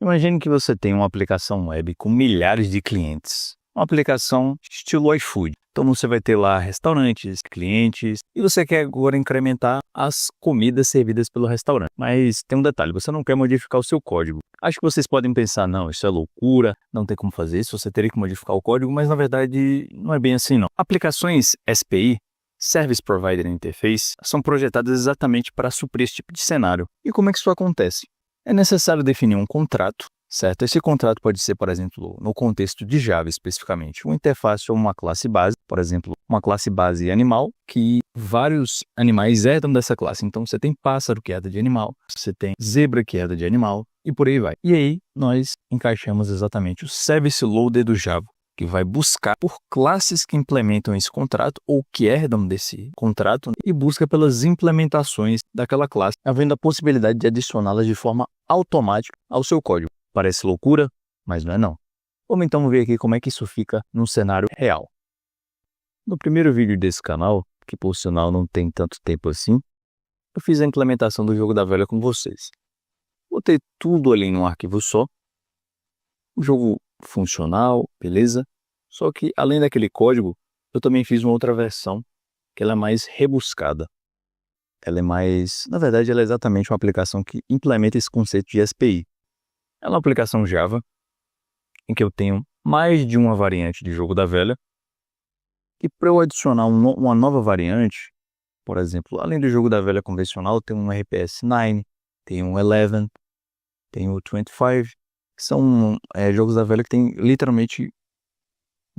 Imagine que você tem uma aplicação web com milhares de clientes, uma aplicação estilo iFood. Então você vai ter lá restaurantes, clientes, e você quer agora incrementar as comidas servidas pelo restaurante. Mas tem um detalhe, você não quer modificar o seu código. Acho que vocês podem pensar, não, isso é loucura, não tem como fazer isso, você teria que modificar o código, mas na verdade não é bem assim não. Aplicações SPI, Service Provider Interface, são projetadas exatamente para suprir esse tipo de cenário. E como é que isso acontece? É necessário definir um contrato, certo? Esse contrato pode ser, por exemplo, no contexto de Java especificamente, uma interface ou uma classe base, por exemplo, uma classe base animal, que vários animais herdam dessa classe. Então você tem pássaro que herda de animal, você tem zebra que herda de animal, e por aí vai. E aí nós encaixamos exatamente o Service Loader do Java, que vai buscar por classes que implementam esse contrato ou que herdam desse contrato e busca pelas implementações daquela classe, havendo a possibilidade de adicioná-las de forma automática ao seu código. Parece loucura, mas não é não. Vamos então ver aqui como é que isso fica num cenário real. No primeiro vídeo desse canal, que por sinal não tem tanto tempo assim, eu fiz a implementação do jogo da velha com vocês. Botei tudo ali num arquivo só, o jogo funcional, beleza? Só que além daquele código, eu também fiz uma outra versão que ela é mais rebuscada. Ela é mais, na verdade, ela é exatamente uma aplicação que implementa esse conceito de SPI. Ela é uma aplicação Java em que eu tenho mais de uma variante de jogo da velha. E para eu adicionar uma nova variante, por exemplo, além do jogo da velha convencional, tem um RPS 9, tem um 11, tem o 25, que são jogos da velha que tem literalmente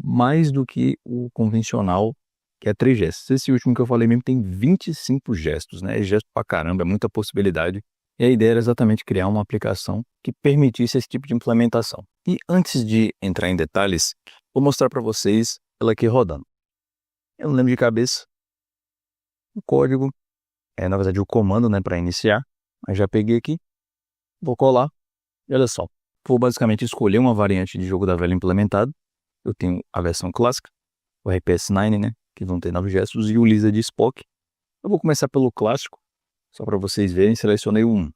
mais do que o convencional, que é 3 gestos. Esse último que eu falei mesmo tem 25 gestos, né? É gesto pra caramba, é muita possibilidade. E a ideia era exatamente criar uma aplicação que permitisse esse tipo de implementação. E antes de entrar em detalhes, vou mostrar para vocês ela aqui rodando. Eu não lembro de cabeça o código, na verdade o comando, né, para iniciar, mas já peguei aqui, vou colar e olha só. Vou basicamente escolher uma variante de jogo da velha implementado. Eu tenho a versão clássica, o RPS 9, né, que vão ter 9 gestos, e o Lisa de Spock. Eu vou começar pelo clássico, só para vocês verem, selecionei o 1. O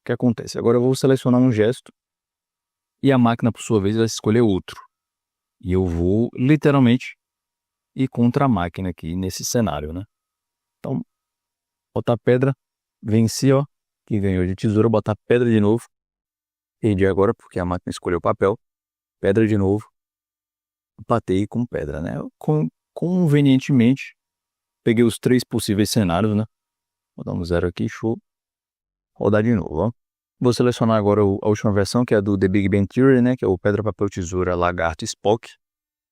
que acontece? Agora eu vou selecionar um gesto e a máquina, por sua vez, vai escolher outro. E eu vou, literalmente, ir contra a máquina aqui nesse cenário, né? Então, botar pedra, venci, ó, que ganhou de tesoura, botar pedra de novo. Perdi agora porque a máquina escolheu papel. Pedra de novo. Empatei com pedra, né? Convenientemente, peguei os 3 possíveis cenários, né? Vou dar um 0 aqui, show. Rodar de novo, ó. Vou selecionar agora a última versão, que é a do The Big Bang Theory, né? Que é o pedra, papel, tesoura, lagarto, Spock.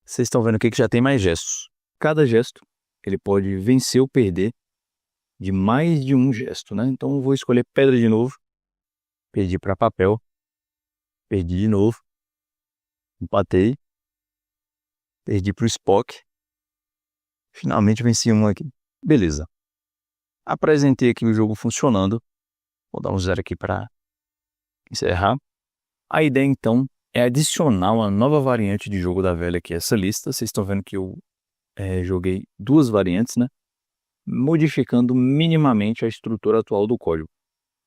Vocês estão vendo aqui que já tem mais gestos. Cada gesto, ele pode vencer ou perder de mais de um gesto, né? Então, eu vou escolher pedra de novo. Perdi para papel. Perdi de novo. Empatei. Perdi para o Spock. Finalmente venci um aqui. Beleza. Apresentei aqui o jogo funcionando. Vou dar um 0 aqui para encerrar. A ideia, então, é adicionar uma nova variante de jogo da velha aqui a essa lista. Vocês estão vendo que eu joguei 2 variantes, né? Modificando minimamente a estrutura atual do código.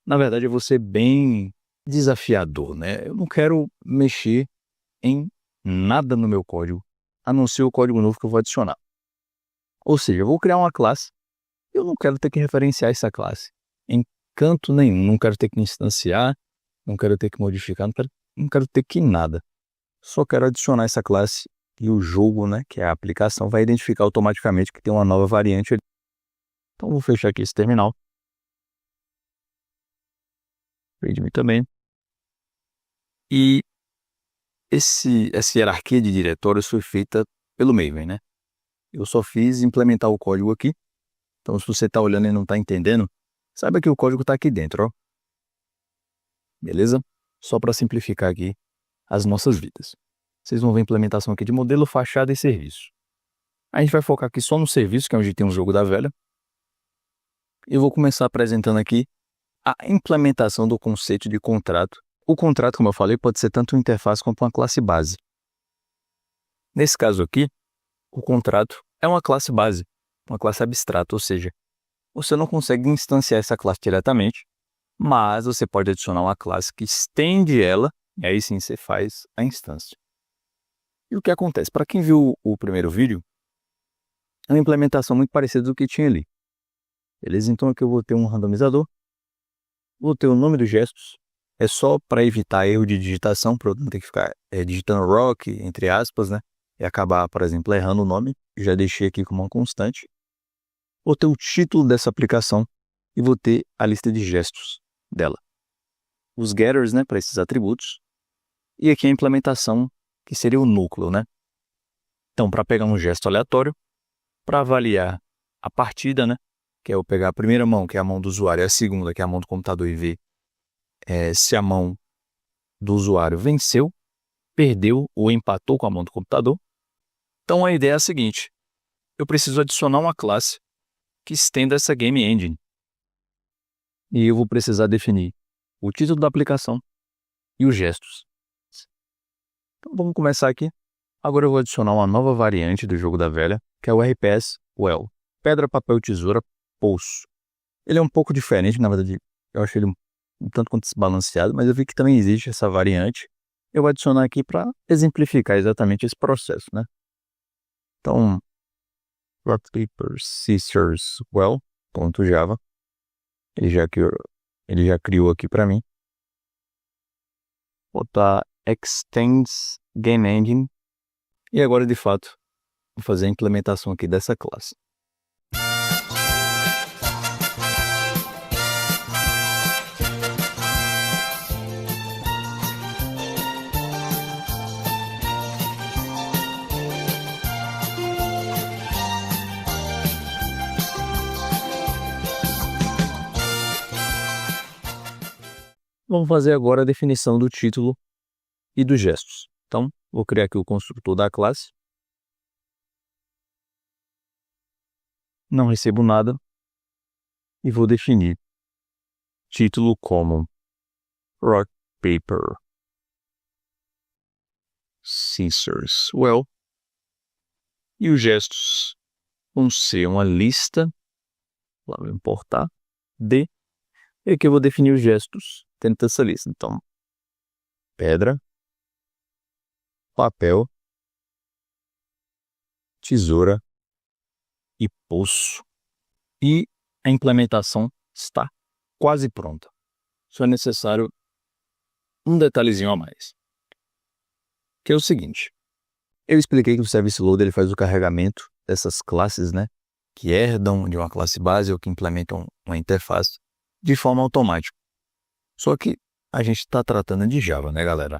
Na verdade, eu vou ser bem desafiador, né? Eu não quero mexer em nada no meu código, a não ser o código novo que eu vou adicionar. Ou seja, eu vou criar uma classe, eu não quero ter que referenciar essa classe em canto nenhum, não quero ter que instanciar, não quero ter que modificar, não quero ter que nada. Só quero adicionar essa classe e o jogo, né, que é a aplicação, vai identificar automaticamente que tem uma nova variante ali. Então, vou fechar aqui esse terminal. Readme também. E essa hierarquia de diretórios foi feita pelo Maven, né? Eu só fiz implementar o código aqui. Então, se você está olhando e não está entendendo, saiba que o código está aqui dentro, ó. Beleza? Só para simplificar aqui as nossas vidas. Vocês vão ver a implementação aqui de modelo, fachada e serviço. A gente vai focar aqui só no serviço, que é onde tem um jogo da velha. E eu vou começar apresentando aqui a implementação do conceito de contrato. O contrato, como eu falei, pode ser tanto uma interface quanto uma classe base. Nesse caso aqui, o contrato é uma classe base, uma classe abstrata, ou seja, você não consegue instanciar essa classe diretamente, mas você pode adicionar uma classe que estende ela, e aí sim você faz a instância. E o que acontece? Para quem viu o primeiro vídeo, é uma implementação muito parecida do que tinha ali. Beleza? Então aqui eu vou ter um randomizador, vou ter o nome dos gestos, é só para evitar erro de digitação, para eu não ter que ficar digitando rock, entre aspas, né? E acabar, por exemplo, errando o nome. Já deixei aqui como uma constante. Vou ter o título dessa aplicação e vou ter a lista de gestos dela. Os getters, né, para esses atributos. E aqui a implementação, que seria o núcleo, né? Então, para pegar um gesto aleatório, para avaliar a partida, né? Que é eu pegar a primeira mão, que é a mão do usuário, e a segunda, que é a mão do computador, e ver se a mão do usuário venceu, perdeu ou empatou com a mão do computador. Então a ideia é a seguinte: eu preciso adicionar uma classe que estenda essa Game Engine. E eu vou precisar definir o título da aplicação e os gestos. Então vamos começar aqui. Agora eu vou adicionar uma nova variante do jogo da velha, que é o RPS Well. Pedra, papel, tesoura, poço. Ele é um pouco diferente, na verdade, eu achei ele um tanto quanto desbalanceado, mas eu vi que também existe essa variante. Eu vou adicionar aqui para exemplificar exatamente esse processo, né? Então, rock, paper, scissors, well, .java. Ele já criou aqui para mim. Vou botar extends game engine. E agora, de fato, vou fazer a implementação aqui dessa classe. Vamos fazer agora a definição do título e dos gestos. Então, vou criar aqui o construtor da classe. Não recebo nada. E vou definir título como rock, paper, scissors, well. E os gestos vão ser uma lista. Lá vou importar. E aqui eu vou definir os gestos dentro dessa lista. Então, pedra, papel, tesoura e poço. E a implementação está quase pronta. Só é necessário um detalhezinho a mais, que é o seguinte: eu expliquei que o Service Loader ele faz o carregamento dessas classes, né, que herdam de uma classe base ou que implementam uma interface de forma automática. Só que a gente está tratando de Java, né, galera?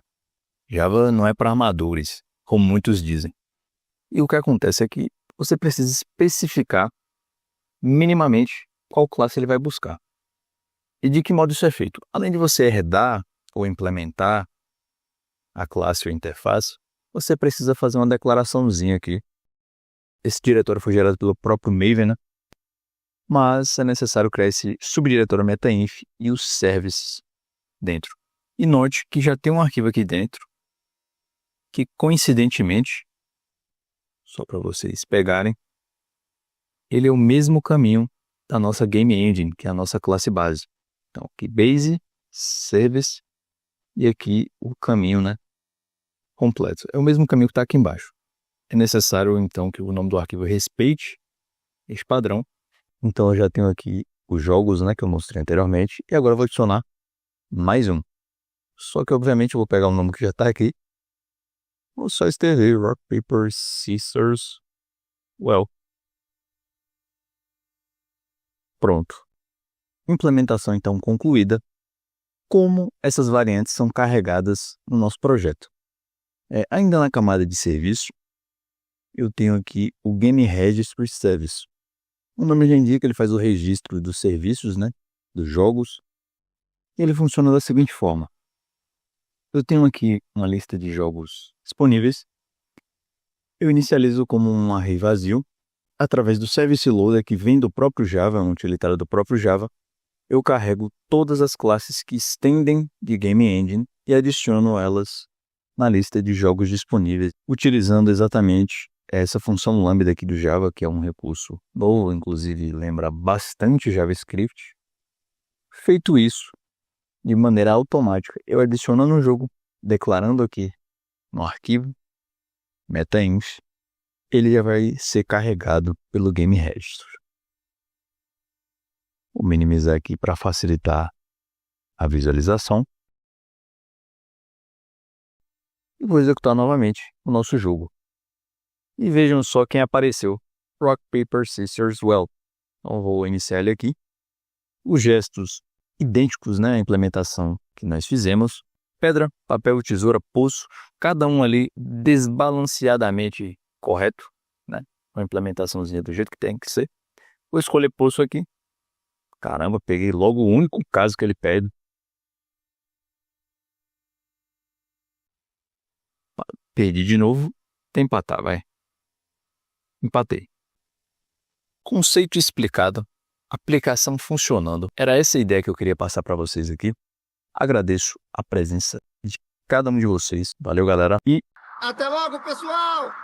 Java não é para amadores, como muitos dizem. E o que acontece é que você precisa especificar minimamente qual classe ele vai buscar. E de que modo isso é feito? Além de você herdar ou implementar a classe ou interface, você precisa fazer uma declaraçãozinha aqui. Esse diretório foi gerado pelo próprio Maven, né? Mas é necessário criar esse subdiretório metainf e os services dentro. E note que já tem um arquivo aqui dentro que, coincidentemente, só para vocês pegarem, ele é o mesmo caminho da nossa Game Engine, que é a nossa classe base. Então, aqui base, service e aqui o caminho, né, completo. É o mesmo caminho que está aqui embaixo. É necessário, então, que o nome do arquivo respeite esse padrão. Então, eu já tenho aqui os jogos, né, que eu mostrei anteriormente. E agora eu vou adicionar mais um. Só que, obviamente, eu vou pegar o nome que já está aqui. Vou só escrever rock, paper, scissors, well. Pronto. Implementação, então, concluída. Como essas variantes são carregadas no nosso projeto? Ainda na camada de serviço, eu tenho aqui o Game Registry Service. O nome já indica, ele faz o registro dos serviços, né, dos jogos. E ele funciona da seguinte forma. Eu tenho aqui uma lista de jogos disponíveis. Eu inicializo como um array vazio. Através do Service Loader, que vem do próprio Java, um utilitário do próprio Java, eu carrego todas as classes que estendem de Game Engine e adiciono elas na lista de jogos disponíveis, utilizando exatamente essa função lambda aqui do Java, que é um recurso novo, inclusive lembra bastante JavaScript. Feito isso, de maneira automática. Eu adicionando um jogo, declarando aqui no arquivo MetaInf, ele já vai ser carregado pelo Game Registry. Vou minimizar aqui para facilitar a visualização. E vou executar novamente o nosso jogo. E vejam só quem apareceu. Rock, Paper, Scissors, Well. Então vou iniciar ele aqui. Os gestos idênticos, né, à implementação que nós fizemos. Pedra, papel, tesoura, poço. Cada um ali desbalanceadamente correto, né? Uma implementaçãozinha do jeito que tem que ser. Vou escolher poço aqui. Caramba, peguei logo o único caso que ele pede. Perdi de novo. Tem que empatar, vai. Empatei. Conceito explicado. Aplicação funcionando. Era essa a ideia que eu queria passar para vocês aqui. Agradeço a presença de cada um de vocês. Valeu, galera. E até logo, pessoal!